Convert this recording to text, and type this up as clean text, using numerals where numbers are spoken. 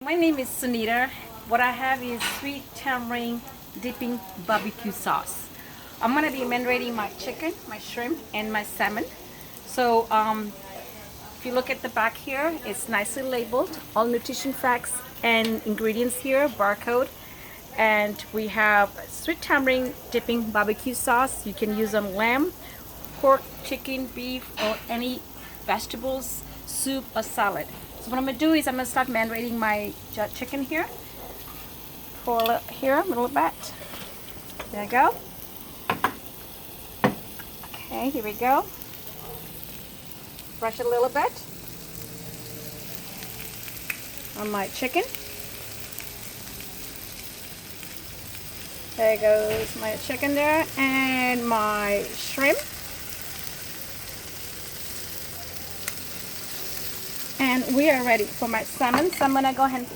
My name is Sunita. What I have is sweet tamarind dipping barbecue sauce. I'm gonna be marinating my chicken, my shrimp, and my salmon. So if you look at the back here, it's nicely labeled, all nutrition facts and ingredients here, barcode. And we have sweet tamarind dipping barbecue sauce. You can use on lamb, pork, chicken, beef, or any vegetables, soup, or salad. So what I'm gonna do is I'm gonna start marinating my chicken here. Pour it here a little bit. There you go. Okay, here we go. Brush it a little bit on my chicken. There goes my chicken there and my shrimp. And we are ready for my salmon. So I'm gonna go ahead and